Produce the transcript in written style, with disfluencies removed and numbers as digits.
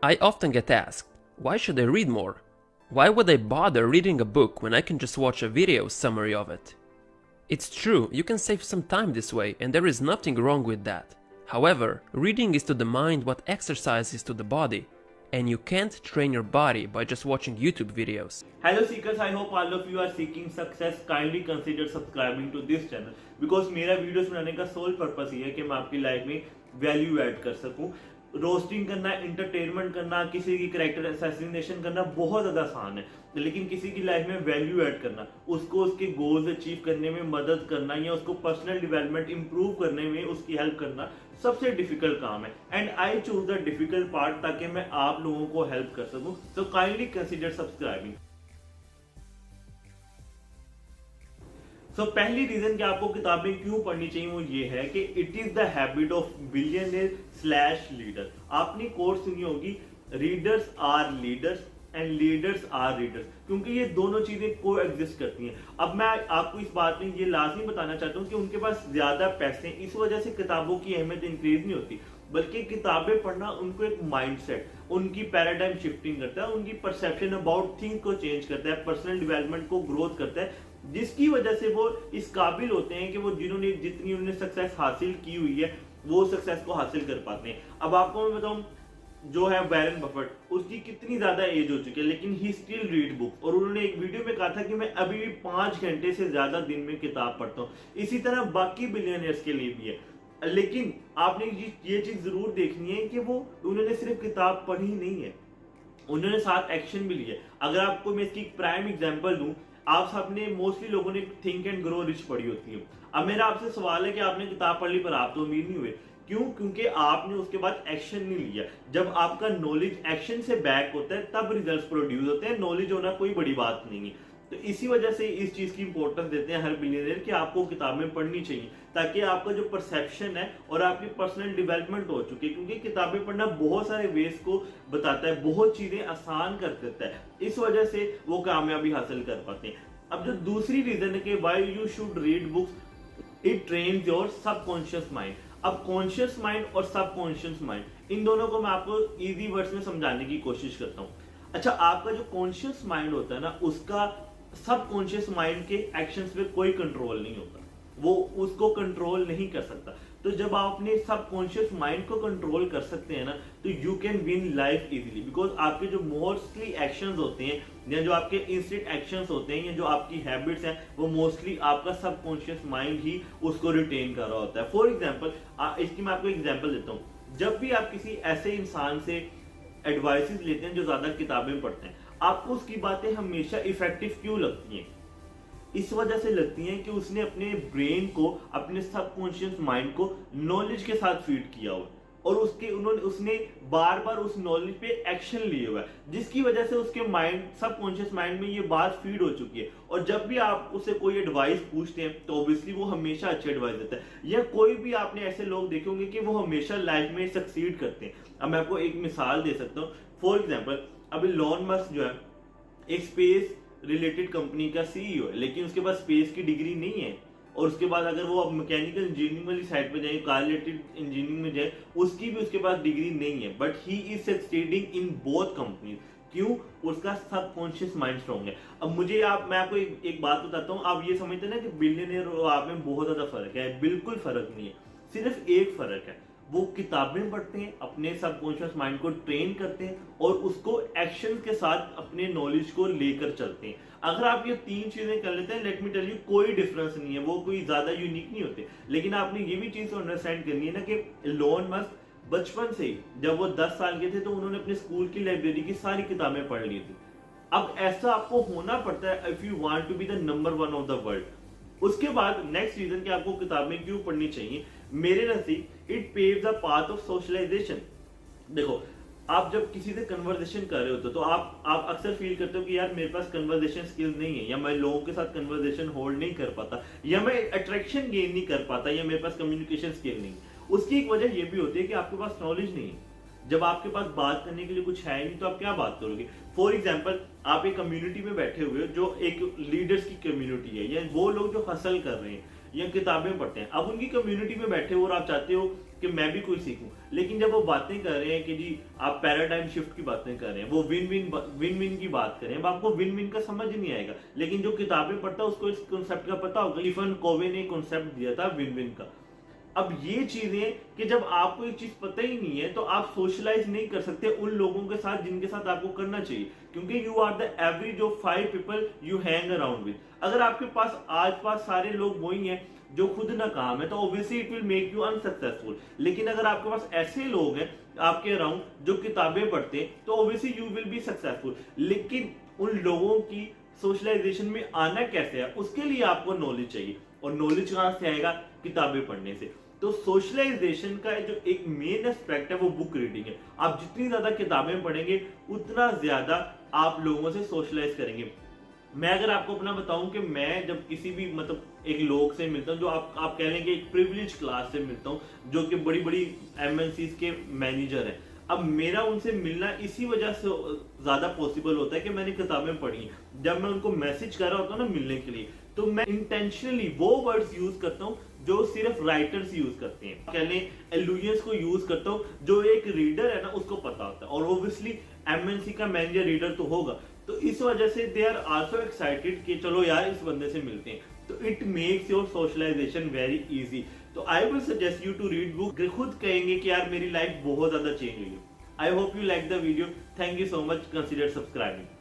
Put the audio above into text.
I often get asked, why should I read more? Why would I bother reading a book when I can just watch a video summary of it? It's true, you can save some time this way, and there is nothing wrong with that. However, reading is to the mind what exercise is to the body, and you can't train your body by just watching YouTube videos. Hello seekers, I hope all of you are seeking success. Kindly consider subscribing to this channel because मेरा videos बनाने का soul purpose ये है कि मैं आपकी life में value add कर सकूं। रोस्टिंग करना, इंटरटेनमेंट करना, किसी की कैरेक्टर असैसिनेशन करना बहुत ज़्यादा आसान है, लेकिन किसी की लाइफ में वैल्यू ऐड करना, उसको उसके गोल्स अचीव करने में मदद करना या उसको पर्सनल डेवलपमेंट इंप्रूव करने में उसकी हेल्प करना सबसे डिफिकल्ट काम है। And I choose the difficult part ताकि मैं आप लोगों को हेल्प कर सकूं। So kindly consider subscribing. पहली रीजन कि आपको किताबें क्यों पढ़नी चाहिए वो ये है कि it is the habit of billionaire slash leader. आपने कोर्स सुनी होगी, readers are leaders and leaders are readers, क्योंकि ये दोनों चीजें को एग्जिस्ट करती हैं। अब मैं आपको इस बात में ये लाजमी बताना चाहता हूँ कि उनके पास ज्यादा पैसे हैं, इस वजह से किताबों की अहमियत इंक्रीज नहीं होती, बल्कि किताबें पढ़ना उनको एक माइंडसेट, उनकी पैराडाइम शिफ्टिंग करता है, उनकी परसेप्शन अबाउट थिंग को चेंज करता है, पर्सनल डेवलपमेंट को ग्रोथ करता है, जिसकी वजह से वो इस काबिल होते हैं कि वो जिन्होंने जितनी उन्होंने सक्सेस हासिल की हुई है वो सक्सेस को हासिल कर पाते हैं। अब आपको मैं बताऊं, जो है वॉरेन बफेट, उसकी कितनी ज्यादा एज हो चुकी है लेकिन ही स्टिल रीड बुक, और उन्होंने एक वीडियो में कहा था कि मैं अभी भी 5 घंटे से ज्यादा दिन में किताब पढ़ता हूँ। इसी तरह बाकी बिलियनियर्स के लिए भी है, लेकिन आपने ये चीज जरूर देखनी है कि वो उन्होंने सिर्फ किताब पढ़ी नहीं है, उन्होंने साथ एक्शन भी लिया। अगर आपको मैं इसकी प्राइम एग्जांपल दूं, आप सबने मोस्टली लोगों ने थिंक एंड ग्रो रिच पढ़ी होती है। अब मेरा आपसे सवाल है कि आपने किताब पढ़ ली पर आप तो अमीर नहीं हुए, क्यों? क्योंकि आपने उसके बाद एक्शन नहीं लिया। जब आपका नॉलेज एक्शन से बैक होता है तब रिजल्ट्स प्रोड्यूस होते हैं। नॉलेज होना कोई बड़ी बात नहीं है, तो इसी वजह से इस चीज की इंपॉर्टेंस देते हैं हर बिलियनियर कि आपको किताबें पढ़नी चाहिए ताकि आपका जो परसेप्शन है और आपकी पर्सनल डेवलपमेंट हो चुकी है, क्योंकि किताबें पढ़ना बहुत सारे वेज को बताता है, बहुत चीजें आसान कर देता है, इस वजह से वो कामयाबी हासिल कर पाते हैं। अब जो दूसरी रीजन है कि why you should read books, it trains your subconscious mind. अब कॉन्शियस माइंड और सबकॉन्शियस माइंड, इन दोनों को मैं आपको इजी वर्ड्स में समझाने की कोशिश करता हूँ। अच्छा, आपका जो कॉन्शियस माइंड होता है ना, उसका सबकॉन्शियस माइंड के एक्शंस पे कोई कंट्रोल नहीं होता, वो उसको कंट्रोल नहीं कर सकता। तो जब आप अपने सबकॉन्शियस माइंड को कंट्रोल कर सकते हैं ना, तो you can win life easily, because आपके जो मोस्टली एक्शंस होते हैं या जो आपके इंस्टेंट एक्शंस होते हैं या जो आपकी हैबिट्स हैं, वो मोस्टली आपका सबकॉन्शियस माइंड ही उसको रिटेन कर रहा होता है। फॉर एग्जाम्पल, इसकी मैं आपको एग्जाम्पल देता हूँ। जब भी आप किसी ऐसे इंसान से एडवाइसेस लेते हैं जो ज्यादा किताबें पढ़ते हैं, आपको उसकी बातें हमेशा इफेक्टिव क्यों लगती हैं? इस वजह से लगती हैं कि उसने अपने ब्रेन को, अपने सबकॉन्शियस माइंड को नॉलेज के साथ फीड किया हुआ है और उसने बार बार उस नॉलेज पे एक्शन लिए हुआ है, जिसकी वजह से उसके माइंड, सबकॉन्शियस माइंड में ये बात फीड हो चुकी है। और जब भी आप उससे कोई एडवाइस पूछते हैं तो ऑब्वियसली वो हमेशा अच्छी एडवाइस देता है, या कोई भी आपने ऐसे लोग देखे होंगे कि वो हमेशा लाइफ में सक्सीड करते हैं। अब मैं आपको एक मिसाल दे सकता हूँ। फॉर एग्जाम्पल, अब इलॉन मस्क जो है एक स्पेस रिलेटेड कंपनी का सीईओ है, लेकिन उसके पास स्पेस की डिग्री नहीं है, और उसके बाद अगर वो मैकेनिकल इंजीनियरिंग वाली साइड पे जाए, कार रिलेटेड इंजीनियरिंग में जाए, उसकी भी उसके पास डिग्री नहीं है, but he is succeeding in both companies. क्यों? उसका सबकॉन्शियस माइंड स्ट्रॉन्ग है। अब मैं आपको एक बात बताता हूँ। आप ये समझते हैं ना कि बिलियनियर और आप में बहुत ज्यादा फर्क है, बिल्कुल फर्क नहीं है। सिर्फ एक फर्क है, वो किताबें पढ़ते हैं, अपने सबकॉन्शियस माइंड को ट्रेन करते हैं और उसको एक्शन के साथ अपने नॉलेज को लेकर चलते हैं। अगर आप ये 3 चीजें कर लेते हैं, लेट मी टेल यू, कोई डिफरेंस नहीं है, वो कोई ज्यादा यूनिक नहीं होते। लेकिन आपने ये भी चीज अंडरस्टैंड करनी है ना कि इलॉन मस्क बचपन से ही, जब वो 10 साल के थे तो उन्होंने अपने स्कूल की लाइब्रेरी की सारी किताबें पढ़ ली थी। अब ऐसा आपको होना पड़ता है if you want to be the number 1 of the world. उसके बाद नेक्स्ट रीजन कि आपको किताबें क्यों पढ़नी चाहिए, मेरे नजदीक it paves the path of socialisation. देखो, आप जब किसी से कन्वर्सेशन कर रहे होते हो तो आप अक्सर फील करते हो कि यार मेरे पास कन्वर्सेशन स्किल्स नहीं है, या मैं लोगों के साथ कन्वर्सेशन होल्ड नहीं कर पाता, या मैं अट्रैक्शन गेन नहीं कर पाता, या मेरे पास कम्युनिकेशन स्किल नहीं है। उसकी एक वजह यह भी होती है कि आपके पास नॉलेज नहीं है। जब आपके पास बात करने के लिए कुछ है नहीं तो आप क्या बात करोगे? फॉर एग्जाम्पल, आप एक कम्युनिटी में बैठे हुए हो जो एक लीडर्स की कम्युनिटी है, या वो लोग जो हसल कर रहे हैं या किताबें पढ़ते हैं, अब उनकी कम्युनिटी में बैठे हो और आप चाहते हो कि मैं भी कुछ सीखूं, लेकिन जब वो बातें कर रहे हैं कि जी आप पैराडाइम शिफ्ट की बातें कर रहे हैं, वो विन विन की बात कर रहे हैं, अब आपको विन विन का समझ नहीं आएगा, लेकिन जो किताबें पढ़ता है उसको इस कॉन्सेप्ट का पता होगा। स्टीफन कोवे ने कॉन्सेप्ट दिया था विन विन का। अब ये चीजें कि जब आपको एक चीज पता ही नहीं है तो आप सोशलाइज नहीं कर सकते उन लोगों के साथ जिनके साथ आपको करना चाहिए, क्योंकि you are the average of 5 people you hang around with. अगर आपके पास आज पास सारे लोग वही हैं जो खुद नाकाम है तो obviously it will make you unsuccessful. लेकिन अगर आपके पास ऐसे लोग हैं आपके अराउंड जो किताबें पढ़ते हैं तो obviously you will be successful. लेकिन उन लोगों की सोशलाइजेशन में आना कैसे है, उसके लिए आपको नॉलेज चाहिए, और नॉलेज कहां से आएगा? किताबें पढ़ने से। तो सोशलाइजेशन का जो एक मेन एस्पेक्ट है वो बुक रीडिंग है। आप जितनी ज्यादा किताबें पढ़ेंगे उतना ज्यादा आप लोगों से सोशलाइज करेंगे। मैं अगर आपको अपना बताऊं कि मैं जब किसी भी मतलब एक लोग से मिलता हूं जो आप कह लेंगे एक प्रिविलेज क्लास से मिलता हूं जो कि बड़ी बड़ी एमएनसीज के मैनेजर हैं, अब मेरा उनसे मिलना इसी वजह से ज्यादा पॉसिबल होता है कि मैंने किताबें पढ़ी हैं। जब मैं उनको मैसेज कर रहा होता हूं ना मिलने के लिए, तो मैं इंटेंशनली वो वर्ड्स यूज करता हूं जो सिर्फ राइटर्स यूज करते हैं, कह लें एलुजन्स को यूज करता हूं जो एक रीडर है ना उसको पता होता है, और ऑब्वियसली एमएनसी का मैनेजर रीडर तो होगा, तो इस वजह से दे आर आल्सो एक्साइटेड कि चलो यार इस बंदे से मिलते हैं, तो it makes your socialization very easy. तो I will suggest you to read book. खुद कहेंगे कि यार मेरी लाइफ बहुत ज्यादा चेंज हुई है। I hope you like the video. Thank you so much. Consider subscribing.